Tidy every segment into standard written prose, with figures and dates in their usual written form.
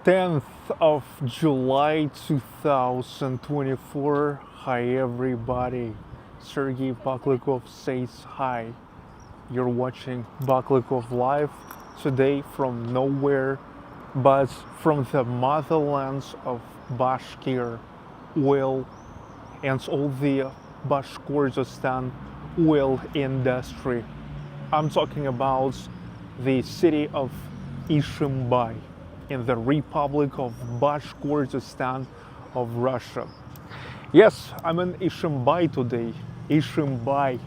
10th of July 2024. Hi everybody, Sergey Baklikov says hi. You're watching Baklikov Live today from nowhere, but from the motherlands of Bashkir oil and all the Bashkortostan oil industry. I'm talking about the city of Ishimbay in the Republic of Bashkortostan of Russia. Yes, I'm in Ishimbay today. Ishimbay,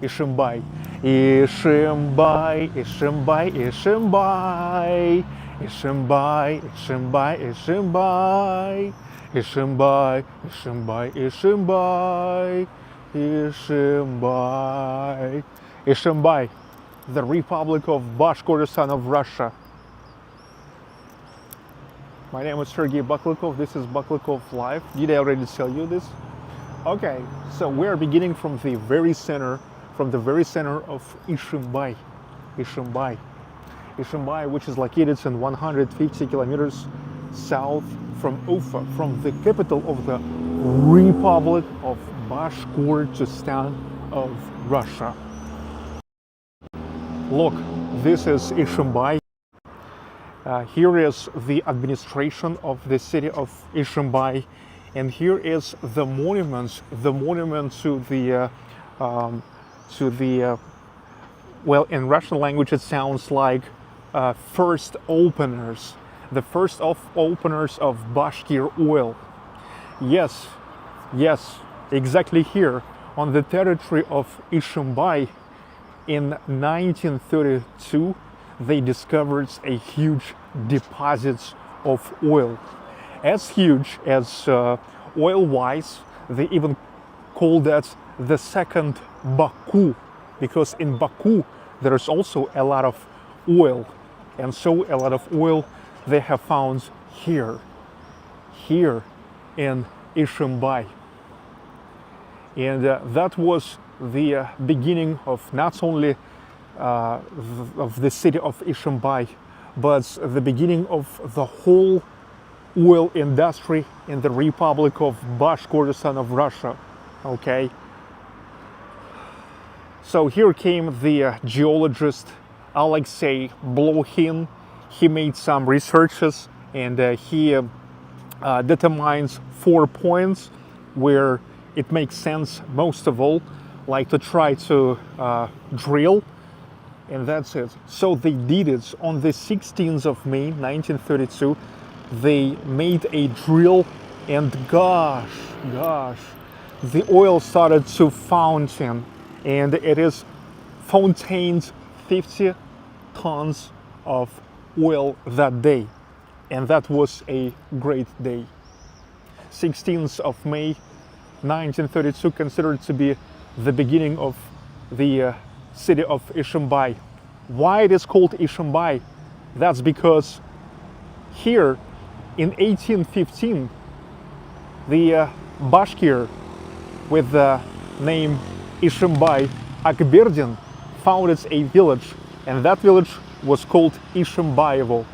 Ishimbay, Ishimbay, Ishimbay, Ishimbay, Ishimbay, Ishimbay, Ishimbay, Ishimbay, Ishimbay, Ishimbay, Ishimbay, Ishimbay, the Republic of Bashkortostan of Russia. My name is Sergey Baklikov. This is Baklikov Live. Did I already tell you this? Okay, so we're beginning from the very center of Ishimbay, Ishimbay, which is located in 150 kilometers south from Ufa, from the capital of the Republic of Bashkortostan of Russia. Look, this is Ishimbay. Here is the administration of the city of Ishimbay, and here is the monument to the well, in Russian language it sounds like first openers, the first openers of Bashkir oil. Yes, exactly here on the territory of Ishimbay in 1932. They discovered a huge deposits of oil, as huge as oil-wise. They even call that the second Baku, because in Baku there is also a lot of oil, and so a lot of oil they have found here in Ishimbay, and that was the beginning of not only of the city of Ishimbay, but the beginning of the whole oil industry in the Republic of Bashkortostan of Russia. Okay, so here came the geologist Alexei Blokhin. He made some researches, and he determines 4 points where it makes sense most of all, like to try to drill. And that's it. So they did it on the 16th of May 1932. They made a drill, and gosh, the oil started to fountain, and it is fountained 50 tons of oil that day, and that was a great day. 16th of May 1932, considered to be the beginning of the city of Ishimbay. Why it is called Ishimbay? That's because here in 1815 the Bashkir with the name Ishimbay Akberdin founded a village, and that village was called Ishimbayevo.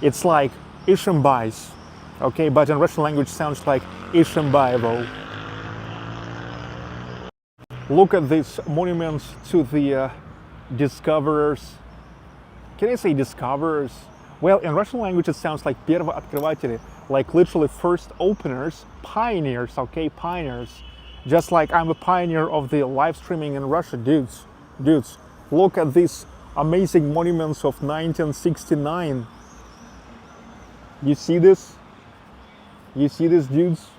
It's like Ishimbais, okay, but in Russian language sounds like Ishimbayevo. Look at these monuments to the discoverers. Can I say discoverers? Well, in Russian language it sounds like первооткрыватели, like literally first openers, pioneers, okay, pioneers. Just like I'm a pioneer of the live streaming in Russia, dudes. Look at these amazing monuments of 1969. You see this? You see this, dudes?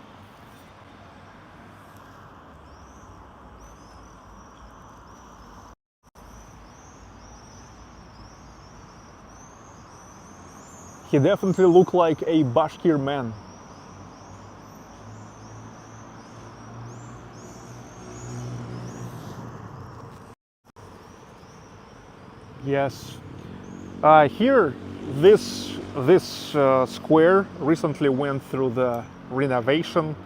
He definitely looked like a Bashkir man. Yes. Here, this square recently went through the renovation.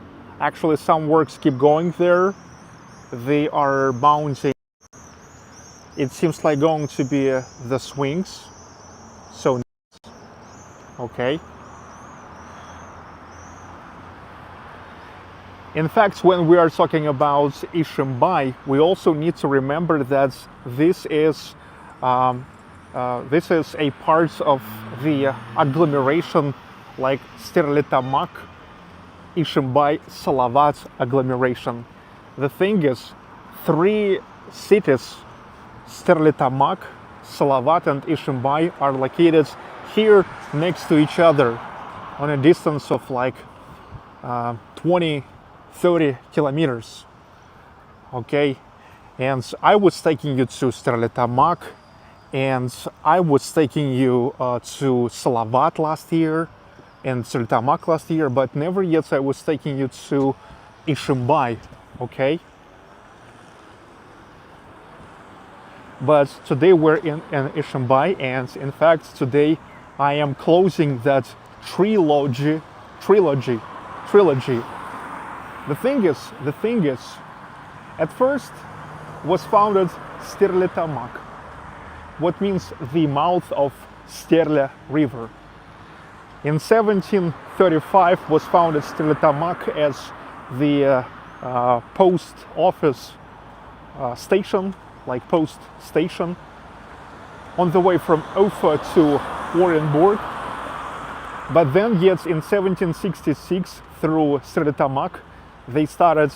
Actually, some works keep going there. They are mounting. It seems like going to be the swings. So, okay. In fact, when we are talking about Ishimbay, we also need to remember that this is a part of the agglomeration like Sterlitamak, Ishimbay, Salavat agglomeration. The thing is, three cities, Sterlitamak, Salavat, and Ishimbay, are located here next to each other on a distance of like 20-30 kilometers. Okay, and I was taking you to Sterlitamak, and I was taking you to Salavat last year and Sterlitamak last year, but never yet I was taking you to Ishimbay. Okay, but today we're in Ishimbay, and in fact today I am closing that trilogy. The thing is, at first was founded Sterlitamak, what means the mouth of Belaya River. In 1735 was founded Sterlitamak as the post office station, like post station, on the way from Ufa to Orenburg. But then, yet in 1766, through Sterlitamak, they started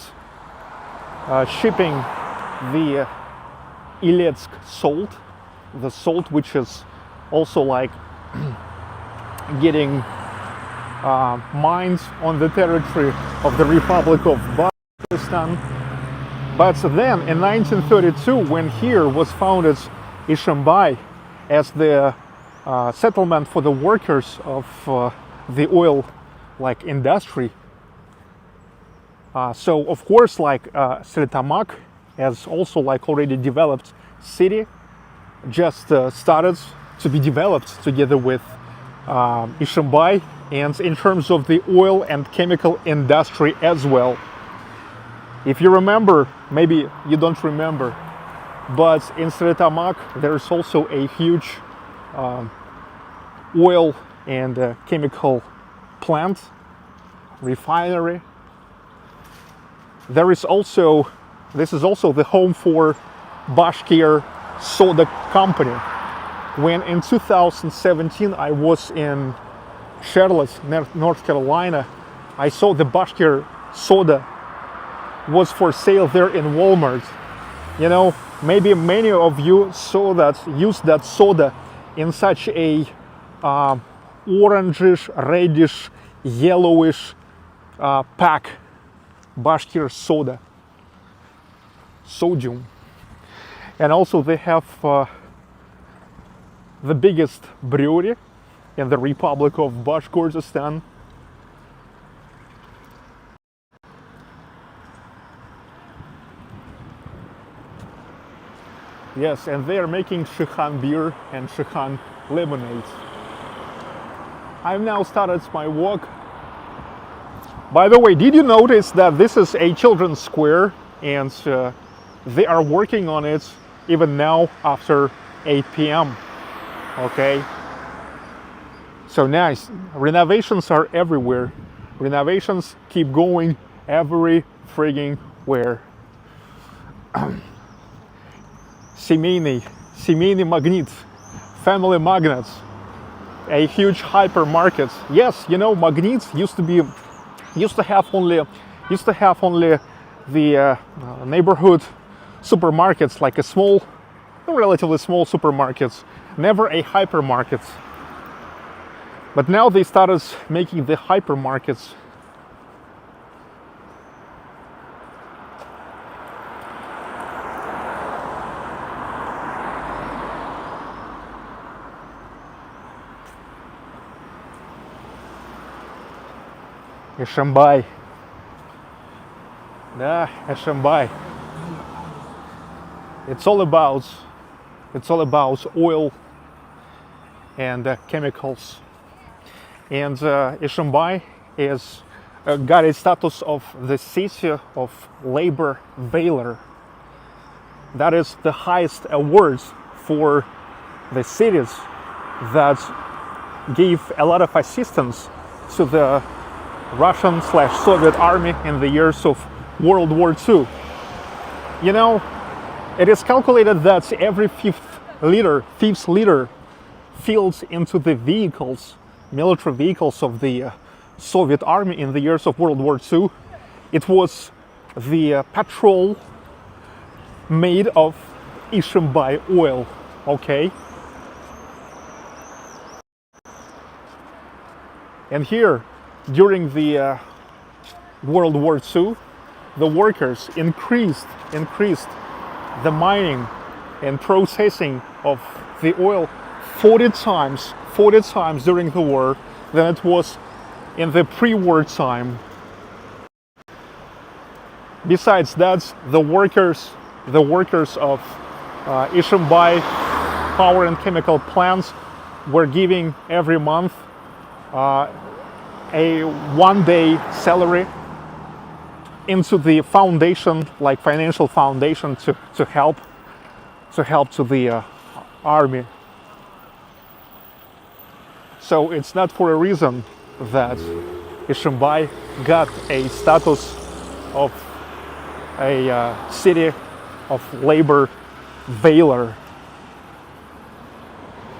shipping the Iletsk salt, the salt which is also like getting mined on the territory of the Republic of Bashkortostan. But then in 1932, when here was founded Ishimbay as the settlement for the workers of the oil like industry, so of course like Sterlitamak as also like already developed city just started to be developed together with Ishimbay, and in terms of the oil and chemical industry as well. If you remember, maybe you don't remember, but in Sterlitamak there's also a huge oil and chemical plant, refinery. There is also, this is also the home for Bashkir Soda Company. When in 2017 I was in Charlotte, North Carolina, I saw the Bashkir Soda was for sale there in Walmart. You know, maybe many of you saw that, used that soda in such a orangish, reddish, yellowish pack. Bashkir soda, sodium. And also they have the biggest brewery in the Republic of Bashkortostan. Yes, and they are making Shikhan beer and Shikhan lemonade. I've now started my walk. By the way, did you notice that this is a children's square, and they are working on it even now after 8 p.m. Okay, so nice. Renovations are everywhere. Renovations keep going every frigging where. Семейный Magnet, family magnets, a huge hypermarket. Yes, you know, Magnets used to have only the neighborhood supermarkets, like a small, relatively small supermarkets, never a hypermarket. But now they started making the hypermarkets. Ishimbay. Yeah, Ishimbay. It's all about oil and chemicals. And Ishimbay is got a status of the city of labor Valor. That is the highest award for the cities that gave a lot of assistance to the Russian/Soviet army in the years of World War II. You know, it is calculated that every fifth liter fills into the vehicles, military vehicles of the Soviet army in the years of World War II. It was the petrol made of Ishimbay oil, okay? And here, during the World War II, the workers increased the mining and processing of the oil 40 times during the war than it was in the pre-war time. Besides that, the workers of Ishimbay power and chemical plants were giving every month a one-day salary into the foundation, like financial foundation, to help to the army. So it's not for a reason that Ishimbay got a status of a city of labor. Valor.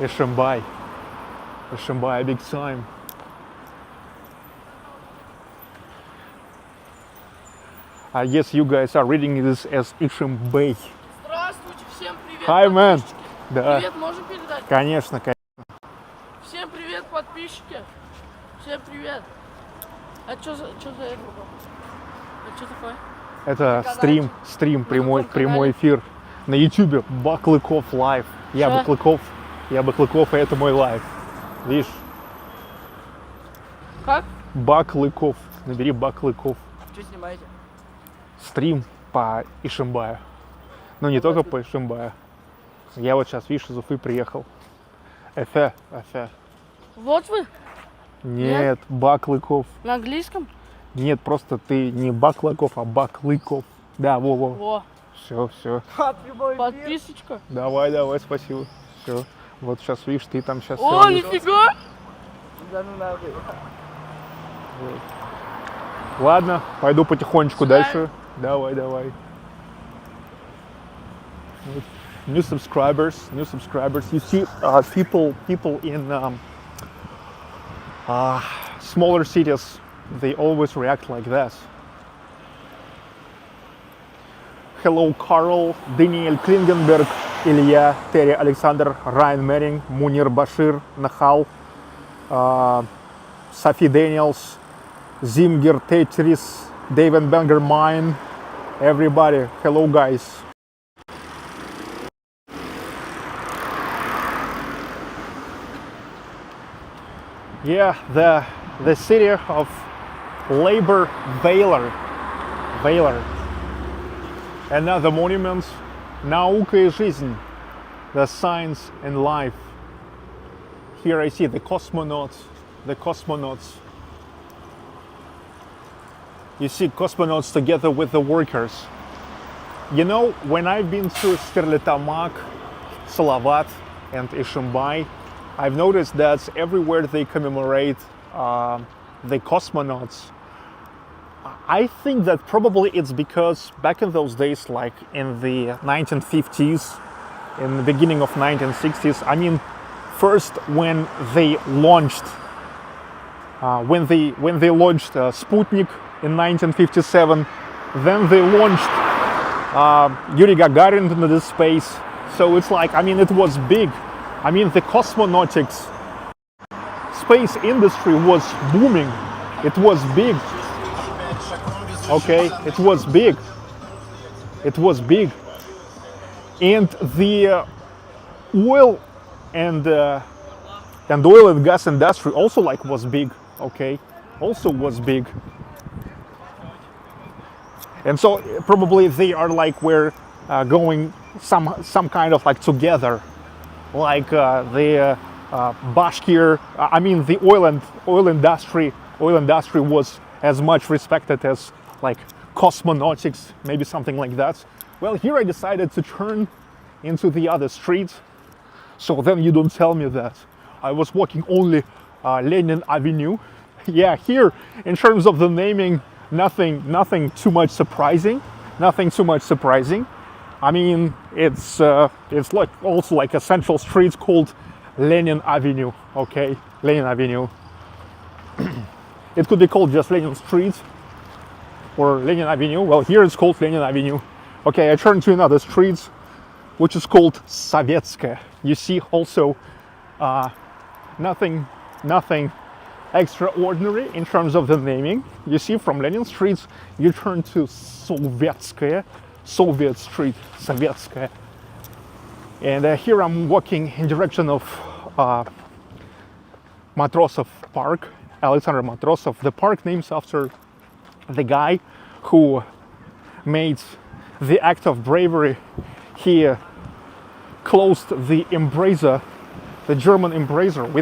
Ishimbay, big time. I guess you guys are reading this as Ishimbay. Здравствуйте, всем привет. Hi, man. Да. Привет можем передать? Конечно. Всем привет, подписчики. Всем привет. А что за это? А что такое? Это стрим, прямой эфир на YouTube. Баклыков лайв. Я Баклыков, и это мой лайв. Видишь? Как? Баклыков. Набери Баклыков. Что снимаете? Стрим по Ишимбаю. Ну, не только по Ишимбаю. Я вот сейчас, видишь, из Уфы приехал. Эфе. Вот вы? Нет, Баклыков. На английском? Нет, просто ты не Баклыков, а Баклыков. Да, во. Во. Все. Подписочка. Давай, спасибо. Все. Вот сейчас, видишь, ты там сейчас... О, нифига! Да ну нахуй. Вот. Ладно, пойду потихонечку дальше. Давай. Вот. New subscribers. You see, people in smaller cities, they always react like this. Hello, Carl, Daniel Klingenberg, Илья, Terry, Alexander, Ryan Merring, Munir Bashir, Nahal, Sophie Daniels, Zimger, Tetris, David Banger Mine, everybody. Hello, guys. Yeah, the city of labor, Valor. Another monument, наука и жизнь, the science and life. Here I see the cosmonauts. You see cosmonauts together with the workers. You know, when I've been to Stерлитамак, Salavat and Ishimbay, I've noticed that everywhere they commemorate the cosmonauts. I think that probably it's because back in those days, like in the 1950s, in the beginning of 1960s, I mean, first when they launched Sputnik in 1957, then they launched Yuri Gagarin into the space. So it's like, I mean, it was big. I mean, the cosmonautics space industry was booming. It was big. Okay, it was big. And the oil and oil and gas industry also was big. Okay, also was big. And so probably they are we're going some kind of together, the Bashkir. I mean, the oil industry was as much respected as cosmonautics, maybe something like that. Well, here I decided to turn into the other street, so then you don't tell me that I was walking only Lenin Avenue Yeah, here in terms of the naming, nothing too much surprising. Nothing too much surprising. I mean, it's like also like a central street called Lenin Avenue. Okay, Lenin Avenue. It could be called just Lenin Street or Lenin Avenue. Well, here it's called Lenin Avenue. Okay, I turn to another street, which is called Sovetskaya. You see also nothing extraordinary in terms of the naming. You see, from Lenin Street, you turn to Sovetskaya, Soviet Street, Sovetskaya. And here I'm walking in direction of Matrosov Park, Alexander Matrosov. The park named after the guy who made the act of bravery. He closed the embracer, the German embracer,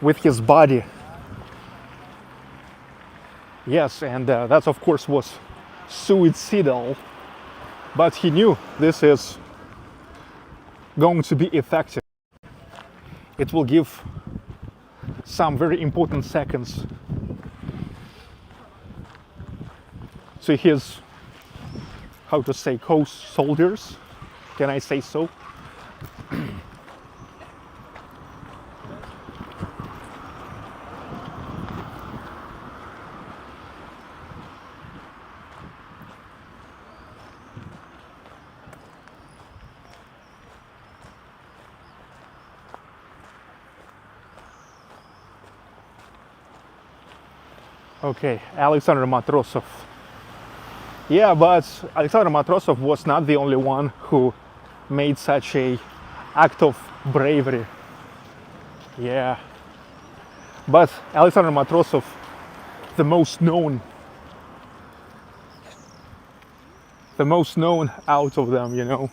with his body. Yes, and that of course was suicidal, but he knew this is going to be effective. It will give some very important seconds to his, how to say, co-soldiers, can I say so? Okay, Alexander Matrosov. Yeah, but Alexander Matrosov was not the only one who made such a act of bravery. Yeah, but Alexander Matrosov, the most known out of them, you know.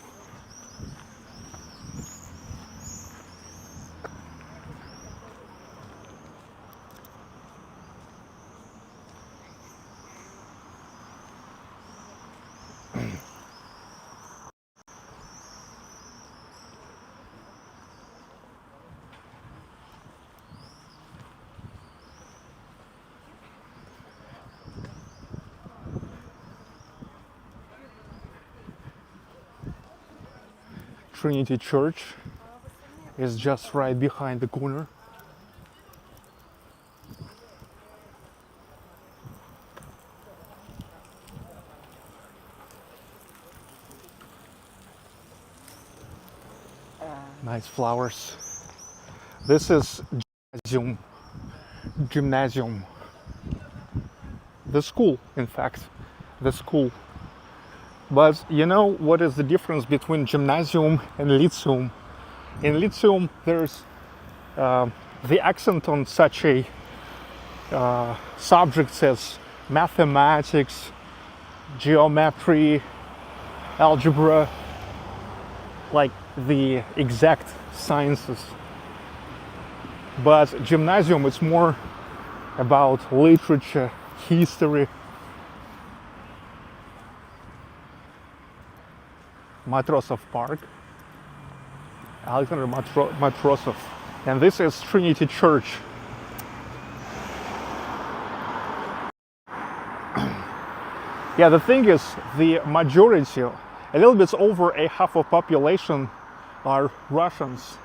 Trinity Church is just right behind the corner. Nice flowers. This is gymnasium. The school, in fact, the school. But you know what is the difference between gymnasium and lyceum? In lyceum, there's the accent on such a subjects as mathematics, geometry, algebra, like the exact sciences. But gymnasium, it's more about literature, history. Matrosov Park, Alexander Matrosov, and this is Trinity Church. Yeah, the thing is, the majority, a little bit over a half of population, are Russians,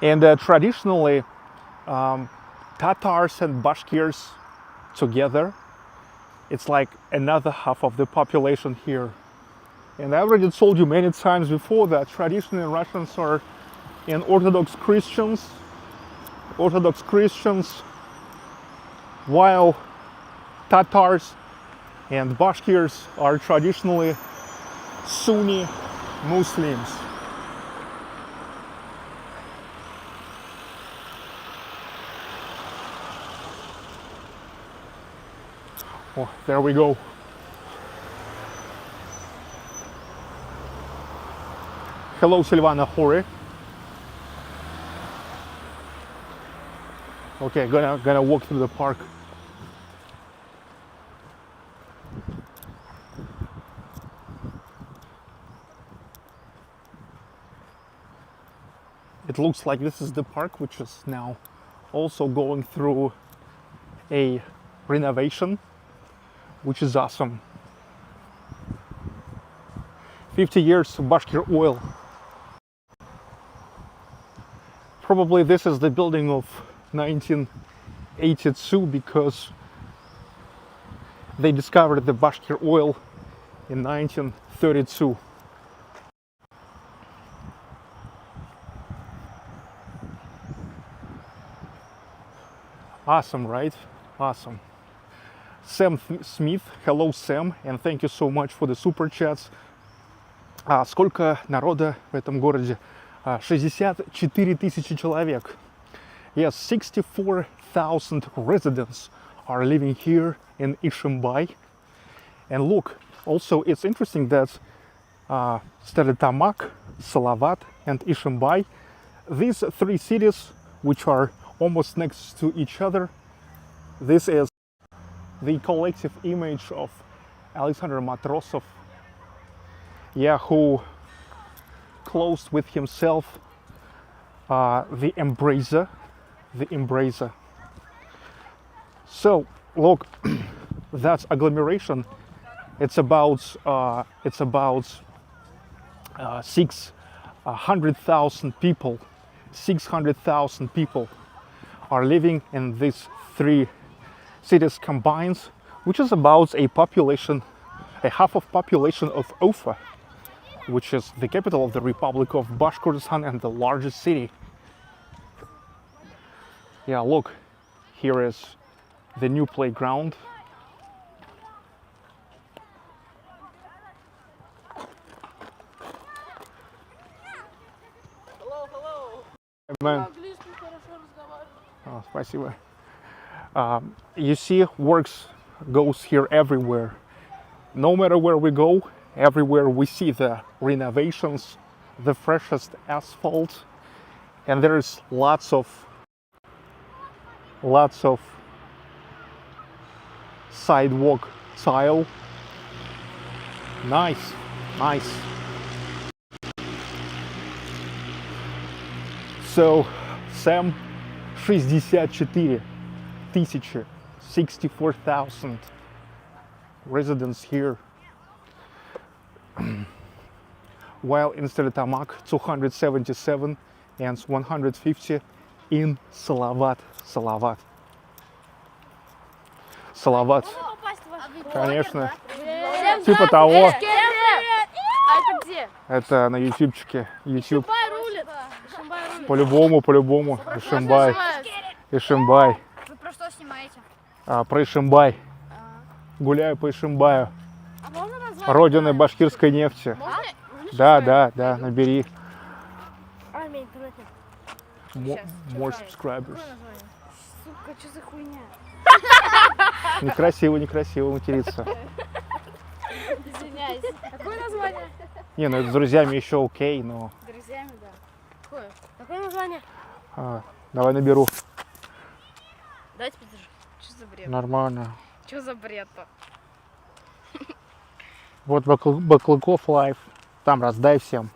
and traditionally Tatars and Bashkirs together, it's like another half of the population here. And I already told you many times before that traditionally Russians are in Orthodox Christians, while Tatars and Bashkirs are traditionally Sunni Muslims. Oh, there we go. Hello, Silvana Hori. Okay, gonna walk through the park. It looks like this is the park, which is now also going through a renovation, which is awesome. 50 years of Bashkir oil. Probably this is the building of 1982 because they discovered the Bashkir oil in 1932. Awesome, right? Awesome. Sam Smith, hello Sam, and thank you so much for the super chats. Сколько народа в этом городе? 64 тысячи человек. Yes, 64,000 residents are living here in Ishimbay. And look, also it's interesting that Stерлитамак, Salavat, and Ishimbay, these three cities, which are almost next to each other, this is the collective image of Alexander Matrosov, who closed with himself the embracer. So look, that's agglomeration. It's about 600,000 people. 600,000 people are living in these three cities combined, which is about a population, a half of population of Ufa, which is the capital of the Republic of Bashkortostan and the largest city. Yeah, look, here is the new playground. Hello. Man. По-английски хорошо разговариваю. Oh, спасибо. You see, works goes here everywhere. No matter where we go, everywhere we see the renovations, the freshest asphalt, and there's lots of sidewalk tile. Nice. So, Sam, 64 тысячи, 64,000 residents here. While in Stерлитамак 277 and 150 in Salavat. Конечно. Типа того. А это где? Это на ютубчике. YouTube. Ишимбай рулит. Ишимбай рулит. По-любому. Ишимбай. Вы про что снимаете? Про Ишимбай. Гуляю по Ишимбаю. А можно назвать? Родины башкирской нефти. Да, набери. Армия интернета. More subscribers. Сука, что за хуйня? Некрасиво материться. Извиняюсь. Какое название? Не, ну это с друзьями еще окей, но... Друзьями, да. Какое название? Давай наберу. Дайте подержу. Что за бред? Нормально. Что за бред-то? Вот Баклыков лайв. Там раздай всем.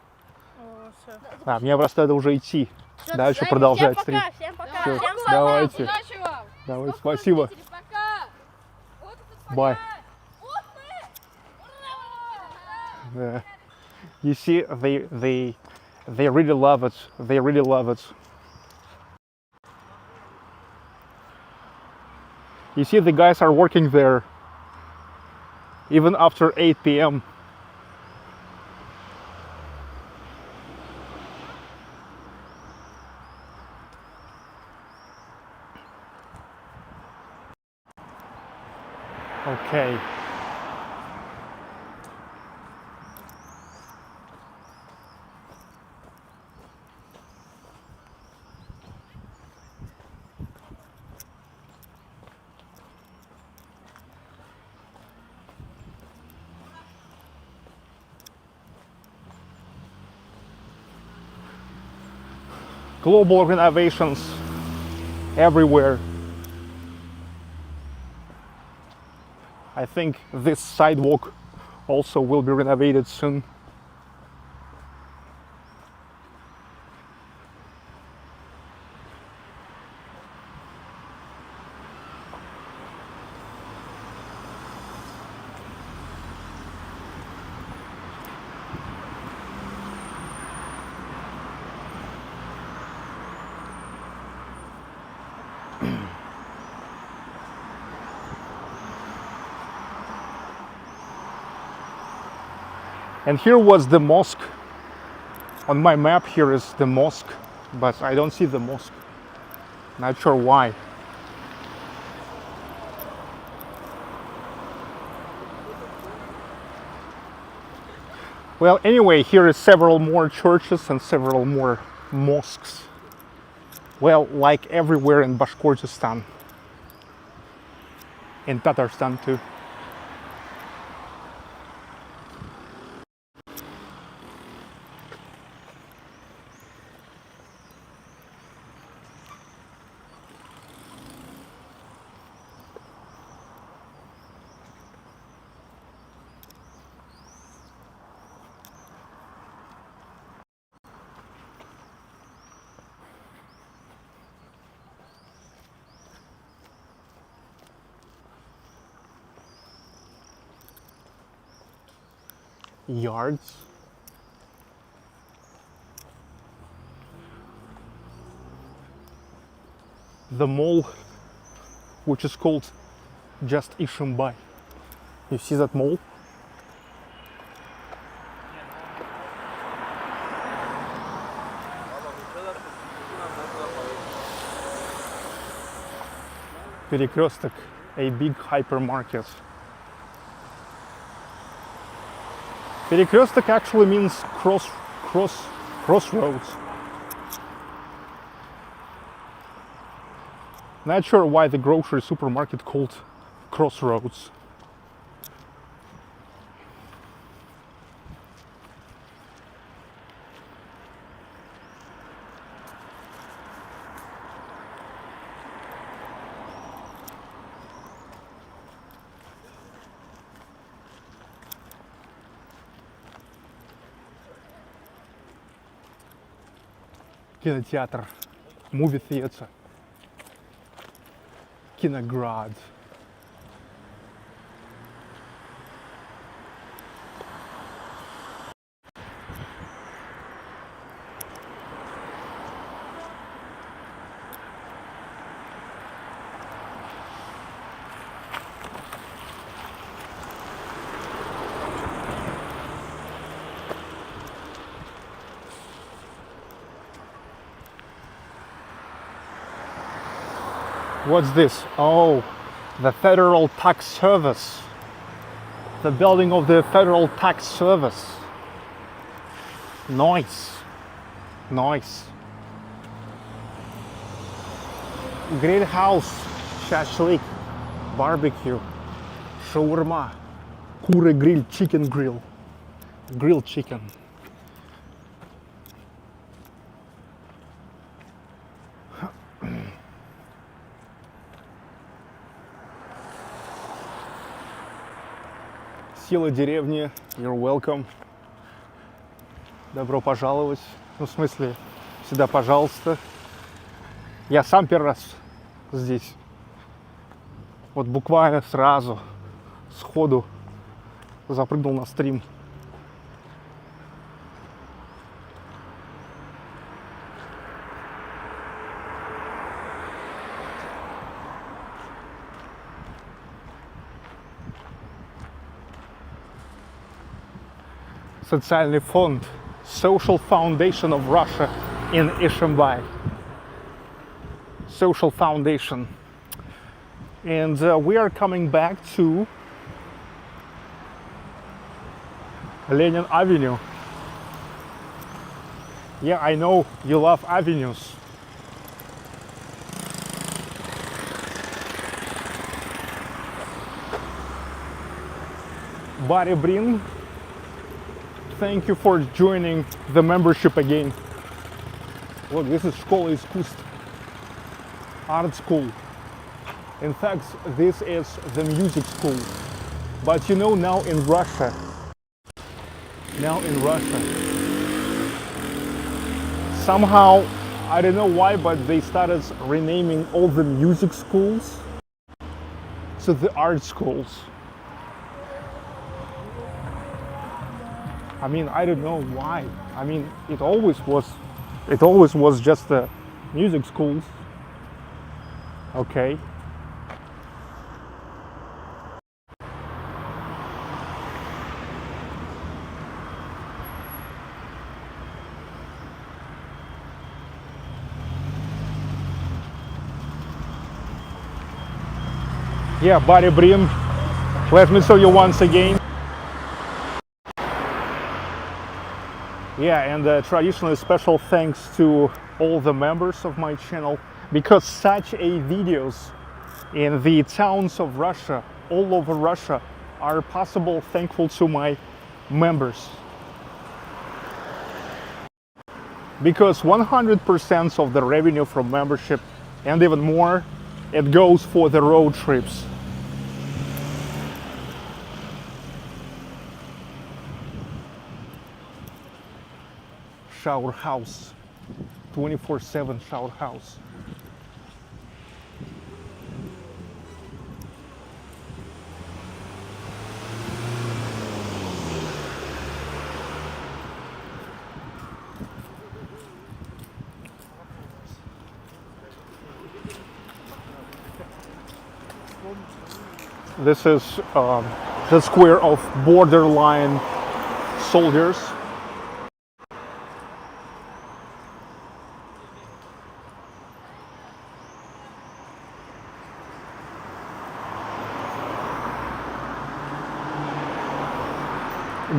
О, все. Мне просто надо уже идти. Дальше продолжать стрим. Всем пока. Всё, Всем давайте. удачи вам. Давай, спасибо. Пока. Bye. Yeah. You see, they really love it. They really love it. You see, the guys are working there even after 8 p.m. Okay. Global renovations everywhere. I think this sidewalk also will be renovated soon. And here was the mosque. On my map here is the mosque, but I don't see the mosque. Not sure why. Well, anyway, here is several more churches and several more mosques. Well, like everywhere in Bashkortostan. In Tatarstan too. Yards. The mall, which is called just Ishimbay. You see that mall? Перекресток, a big hypermarket. Перекресток actually means crossroads. Not sure why the grocery supermarket called Crossroads. Кинотеатр, movie theater, Киноград. What's this? Oh, the Federal Tax Service. The building of the Federal Tax Service. Nice. Nice. Grill house, shashlik, barbecue, shawarma, kure grill, chicken grill, grilled chicken. Сила деревни, you're welcome. Добро пожаловать. Ну, в смысле, всегда пожалуйста. Я сам первый раз здесь. Вот буквально сразу, сходу запрыгнул на стрим. Социальный фонд, Social Foundation of Russia in Ishimbay. Social Foundation. And we are coming back to Lenin Avenue. Yeah, I know you love avenues. Barry Brin, thank you for joining the membership again. Look, this is Школа искусств, art school. In fact, this is the music school. But you know, now in Russia, somehow, I don't know why, but they started renaming all the music schools to the art schools. I mean, I don't know why. I mean, it always was just the music schools. Okay. Yeah, buddy Brim, let me show you once again. Yeah, and traditionally special thanks to all the members of my channel, because such a videos in the towns of Russia, all over Russia, are possible thankful to my members. Because 100% of the revenue from membership and even more, it goes for the road trips. Shower house, 24/7 shower house. This is the square of borderline soldiers.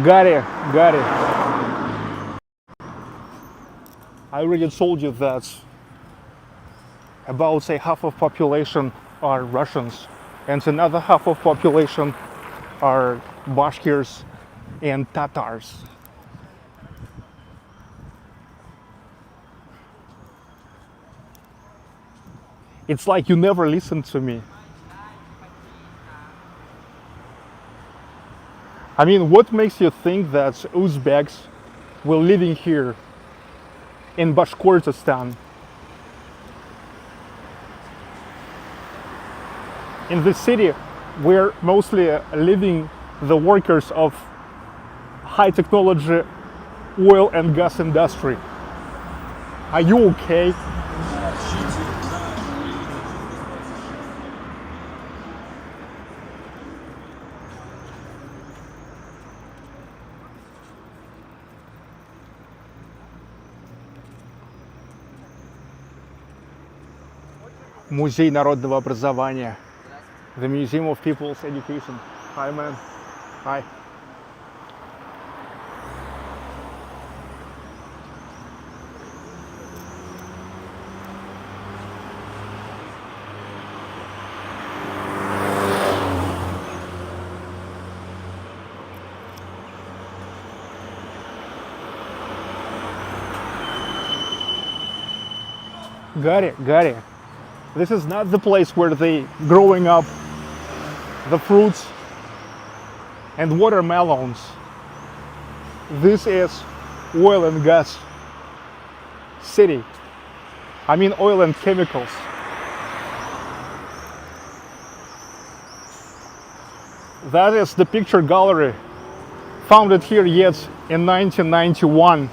Got it. I already told you that about say half of population are Russians, and another half of population are Bashkirs and Tatars. It's like you never listened to me. I mean, what makes you think that Uzbeks were living here in Bashkortostan, in this city where mostly living the workers of high technology oil and gas industry? Are you okay? Музей народного образования. The Museum of People's Education. Hi, man. Hi. Got it. This is not the place where they growing up the fruits and watermelons. This is oil and gas city. I mean oil and chemicals. That is the picture gallery founded here yet in 1991.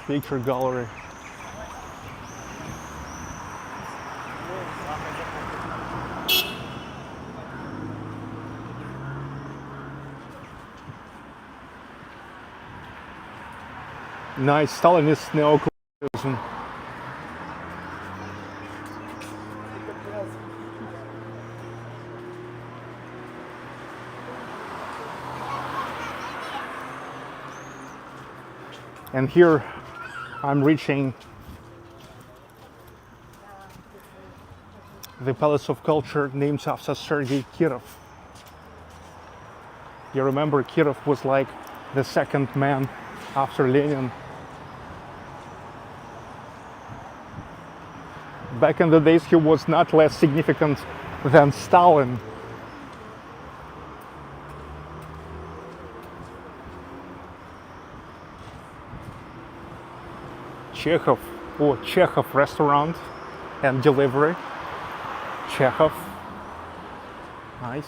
Picture gallery. Nice Stalinist neocolonialism. And here I'm reaching the Palace of Culture named after Sergei Kirov. You remember Kirov was like the second man after Lenin. Back in the days he was not less significant than Stalin. Chekhov restaurant and delivery. Chekhov. Nice.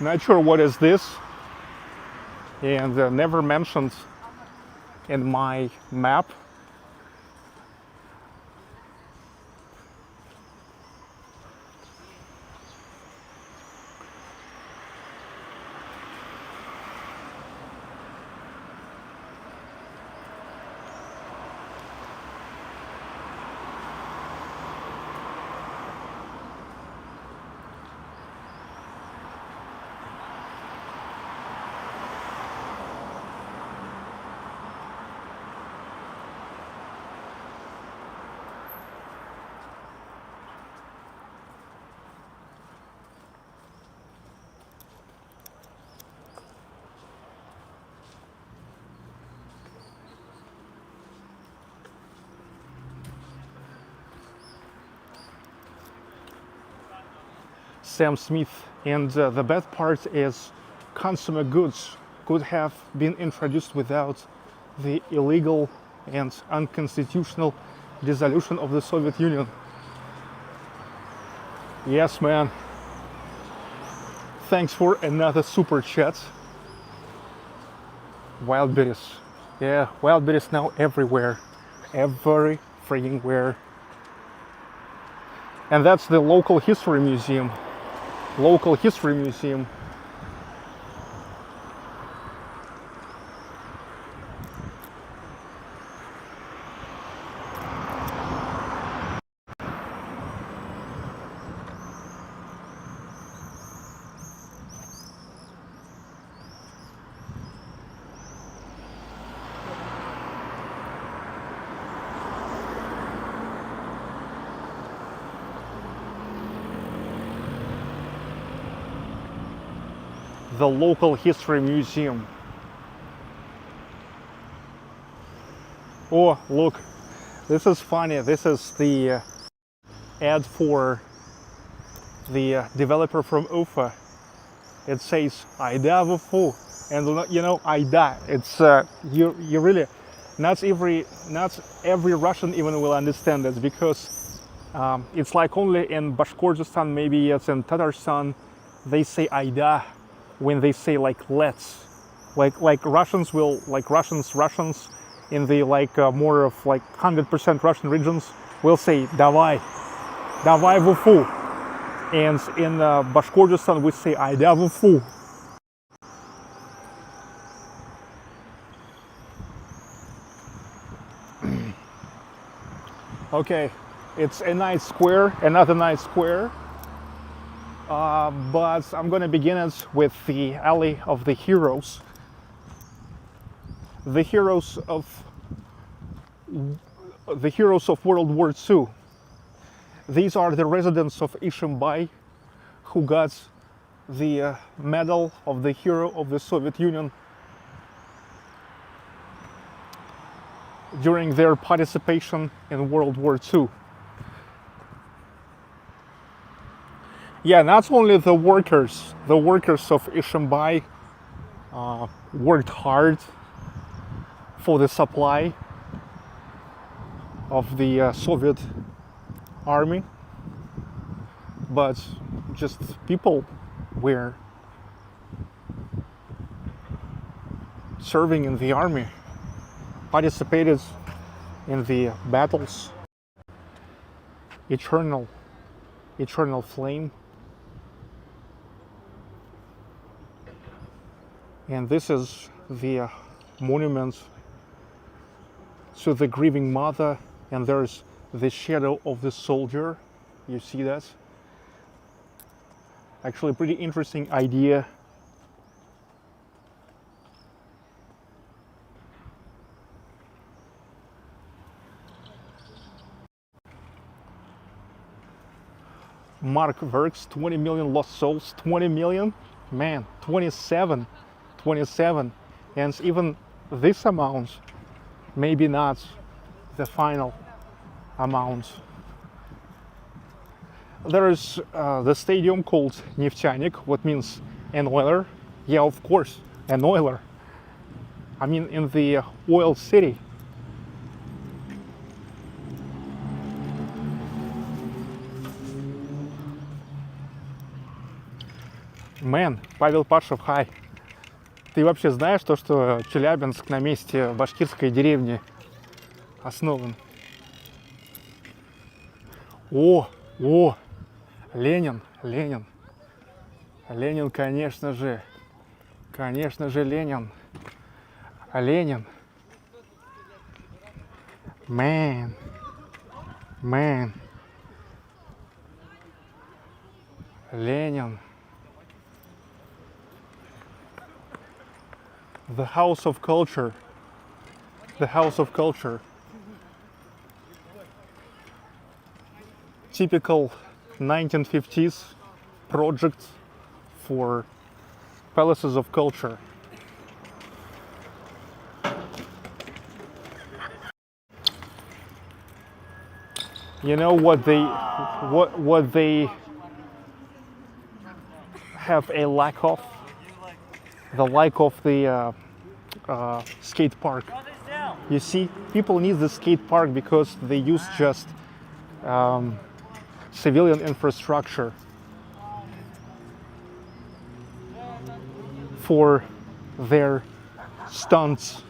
Not sure what is this, and never mentioned in my map. Sam Smith, and the bad part is consumer goods could have been introduced without the illegal and unconstitutional dissolution of the Soviet Union. Yes, man. Thanks for another super chat. Wild berries. Yeah, wild berries now everywhere. Every freaking where. And that's the local history museum. Local history museum. The local history museum. Oh, look, this is funny. This is the ad for the developer from Ufa. It says "Aida Vufu," and you know Aida. It's you really not every Russian even will understand this, because it's like only in Bashkortostan, maybe it's in Tatarstan, they say Aida when they say like let's, like Russians will, like Russians in the like more of like 100% Russian regions will say davai vufu, and in Bashkortostan we say aida vufu. Okay, it's a nice square, another nice square. But I'm going to begin it with the Alley of the Heroes. The heroes of World War II. These are the residents of Ishimbay who got the Medal of the Hero of the Soviet Union during their participation in World War II. Yeah, not only the workers of Ishimbay worked hard for the supply of the Soviet army, but just people were serving in the army, participated in the battles. Eternal flame. And this is the monument to the grieving mother, and there's the shadow of the soldier. You see that? Actually, pretty interesting idea. Mark Works, 20 million lost souls, 20 million? Man, 27. And even this amount, maybe not the final amount. There is the stadium called Nefтяник, what means an oiler. Yeah, of course, an oiler. I mean, in the oil city. Man, Павел Пашев, hi. Ты вообще знаешь то, что Челябинск на месте башкирской деревни основан? О, Ленин, Ленин, конечно же, Ленин, man, Ленин, the house of culture, typical 1950s project for palaces of culture. You know what they have a lack of? The lack of the skate park. You see, people need the skate park because they use just civilian infrastructure for their stunts.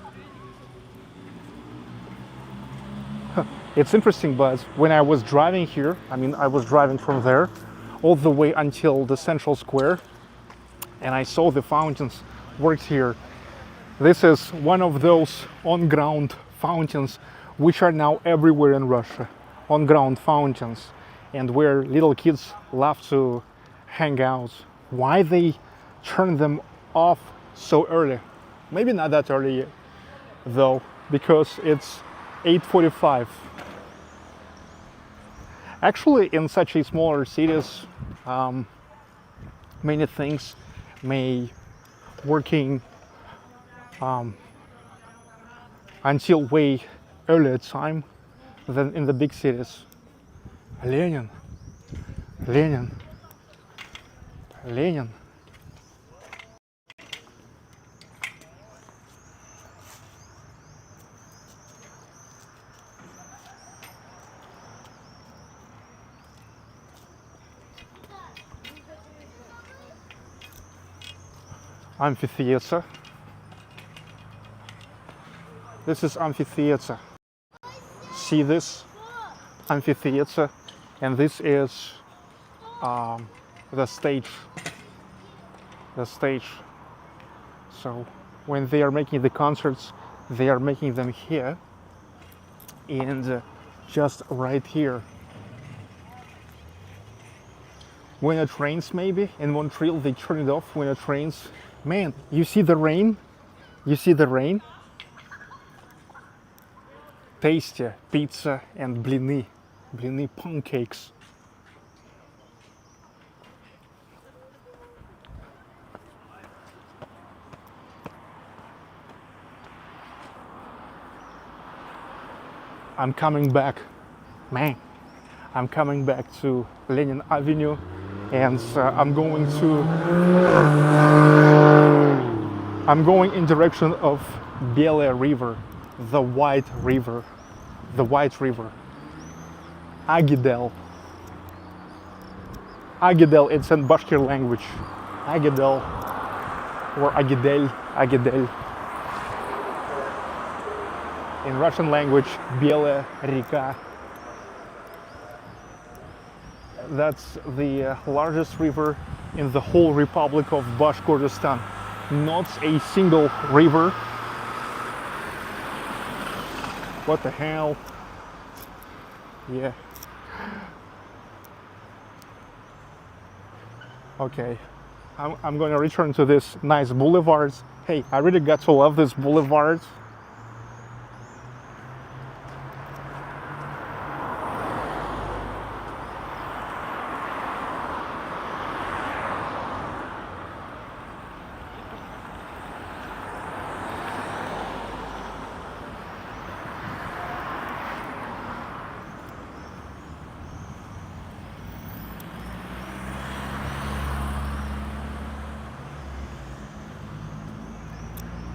It's interesting, but when I was driving here, I mean, I was driving from there all the way until the central square, and I saw the fountains worked here. This is one of those on-ground fountains which are now everywhere in Russia. On-ground fountains, and where little kids love to hang out. Why they turn them off so early? Maybe not that early though, because it's 8:45. Actually, in such a smaller cities, many things may working until way earlier time than in the big cities. Lenin. Amphitheater. This is amphitheater. See this? Amphitheater. And this is the stage. So when they are making the concerts, they are making them here and just right here. When it rains, maybe in Montreal they turn it off when it rains. Man, you see the rain? Tasty pizza and blini pancakes. I'm coming back, man. I'm coming back to Lenin Avenue, and I'm going in direction of Belaya River, the White River. Agidel, it's in Bashkir language. Agidel or Agidel. In Russian language, Belaya Reka. That's the largest river in the whole Republic of Bashkortostan. Not a single river. What the hell? Yeah. Okay. I'm going to return to this nice boulevards. Hey, I really got to love this boulevards.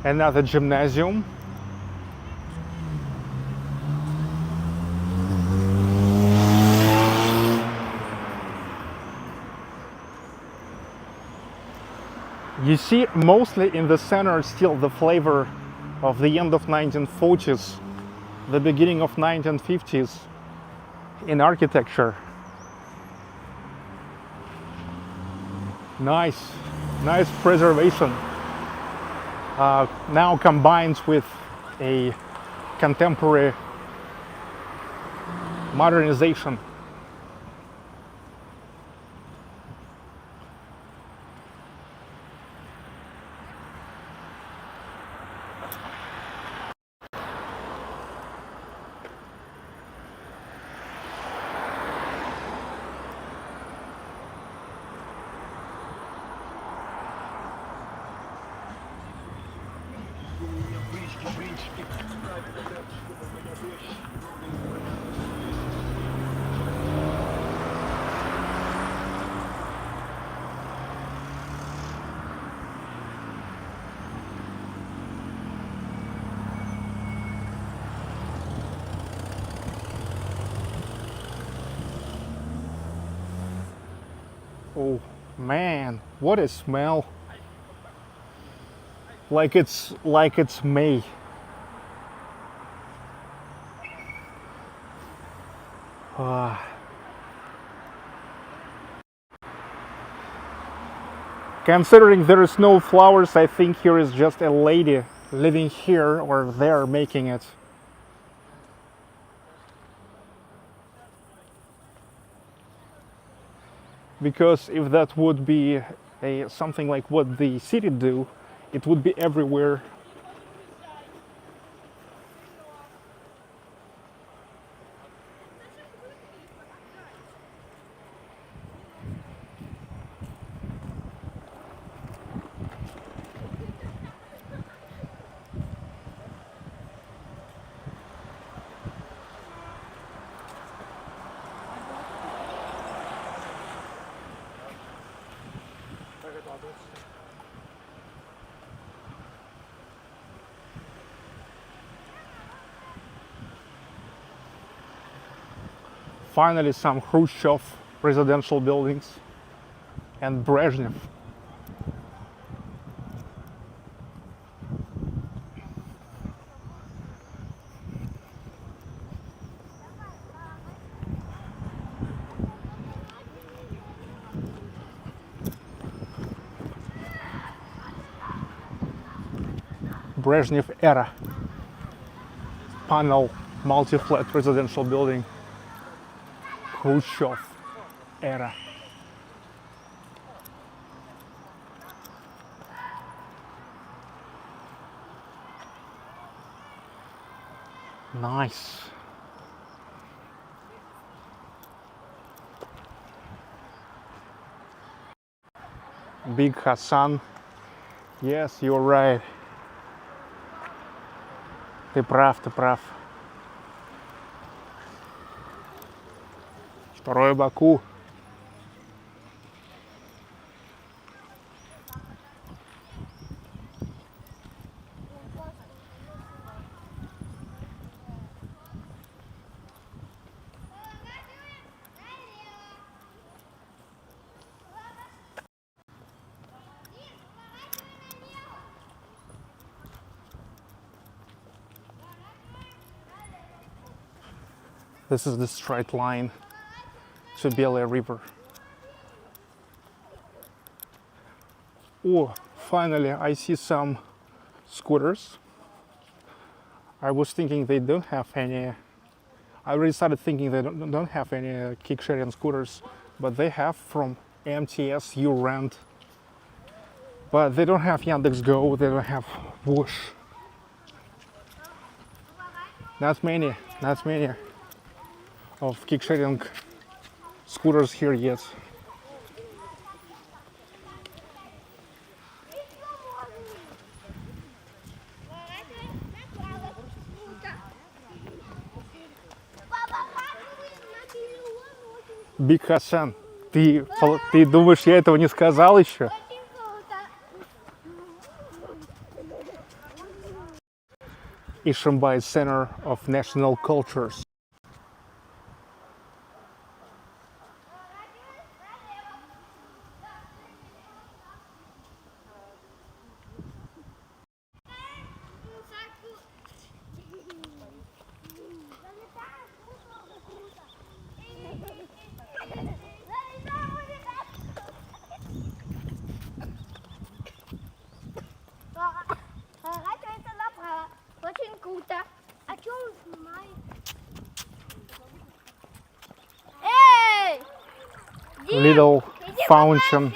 Another gymnasium. You see mostly in the center still the flavor of the end of 1940s, the beginning of 1950s in architecture. Nice preservation. Now combines with a contemporary modernization. Oh man, what a smell. Like it's May. Considering there is no flowers, I think here is just a lady living here or there making it. Because if that would be something like what the city do, it would be everywhere. Finally, some Khrushchev residential buildings and Brezhnev. Brezhnev era panel multi-flat residential building. Khrushchev era. Nice. Big Hassan. Yes, you're right. Ты прав, ты прав. Второе Баку. This is the straight line to Belaya River. Oh, finally I see some scooters. I was thinking they don't have any. I already started thinking they don't have any kick sharing scooters, but they have from MTS you rent. But they don't have Yandex.Go, they don't have Whoosh. Not many of kick sharing scooters here yet. Big Hassan, ты думаешь, я этого не сказал еще? Ishimbay Center of National Cultures. Little fountain.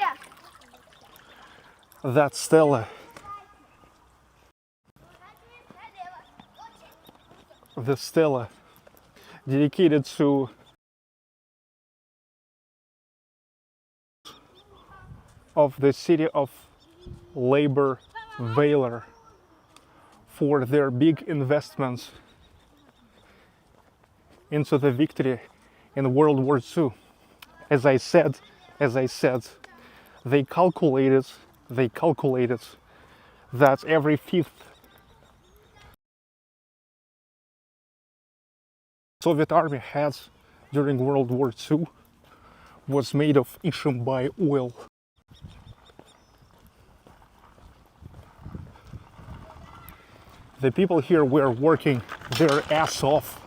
That's Stella. The Stella, dedicated to of the city of labor Valor for their big investments into the victory in World War II. As I said, they calculated that every fifth Soviet army had during World War II was made of Ishimbay oil. The people here were working their ass off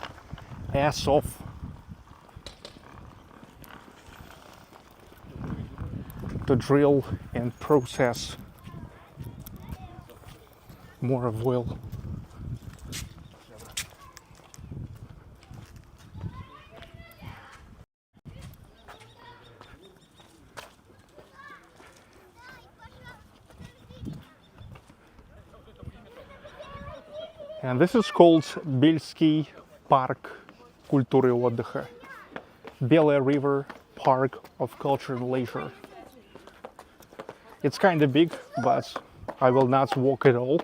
to drill and process more of oil. And this is called Бельский парк культуры и отдыха. Belaya River Park of Culture and Leisure. It's kind of big, but I will not walk it all.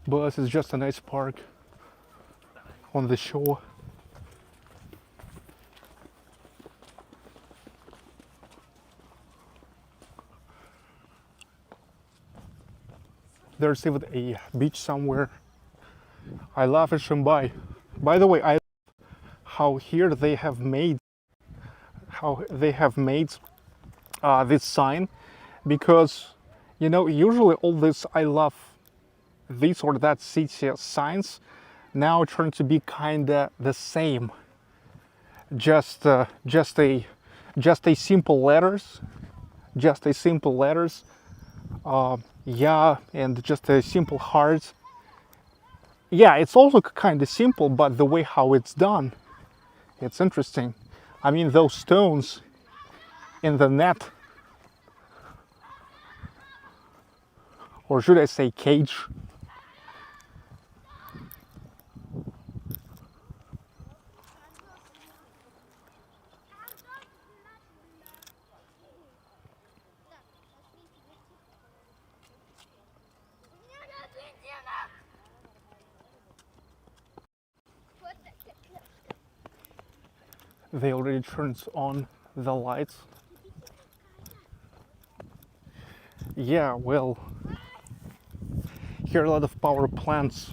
But it's just a nice park on the shore. There's even a beach somewhere. I love Ishimbay. By the way, I love how here they have made this sign, because you know usually all this I love this or that city signs now turn to be kinda the same. Just a simple letters, yeah, and just a simple heart. Yeah, it's also kind of simple, but the way how it's done, it's interesting. I mean, those stones in the net, or should I say cage, they already turned on the lights. Yeah, well, here are a lot of power plants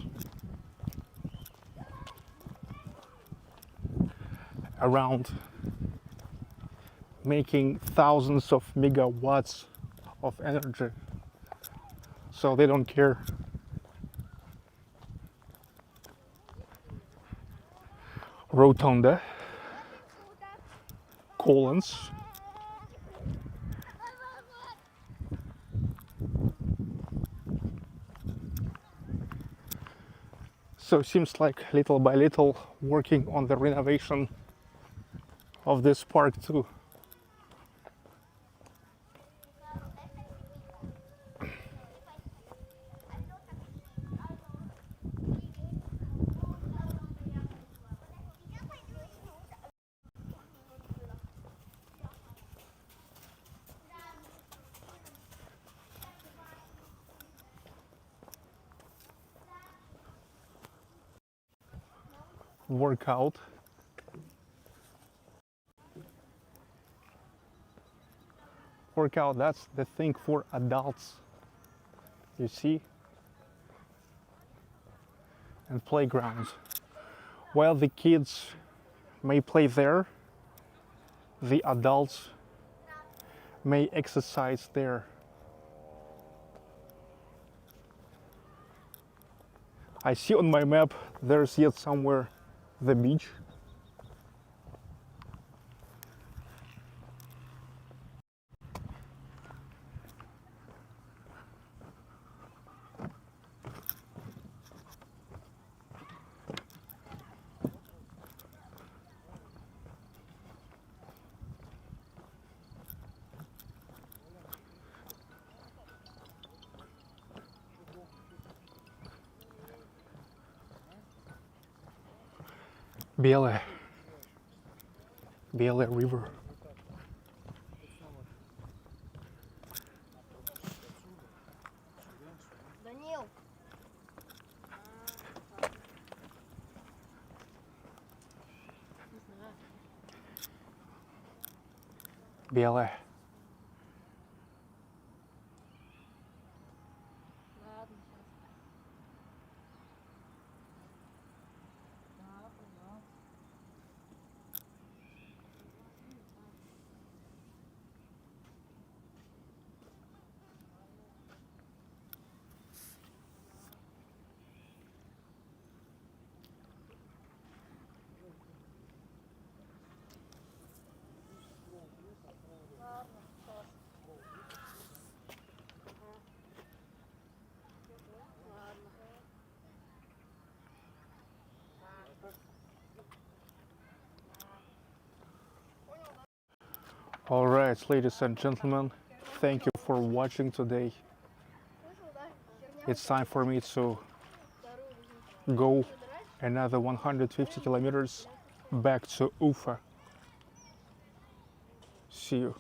around, making thousands of megawatts of energy, so they don't care. Rotunda, colons, so it seems like little by little working on the renovation of this park too. Workout. workout, that's the thing for adults. You see? And playgrounds. While the kids may play there, the adults may exercise there. I see on my map there's yet somewhere the beach. Belaya River. Данил. Belaya. Ладно, All right, ladies and gentlemen, thank you for watching today. It's time for me to go another 150 kilometers back to Ufa. See you.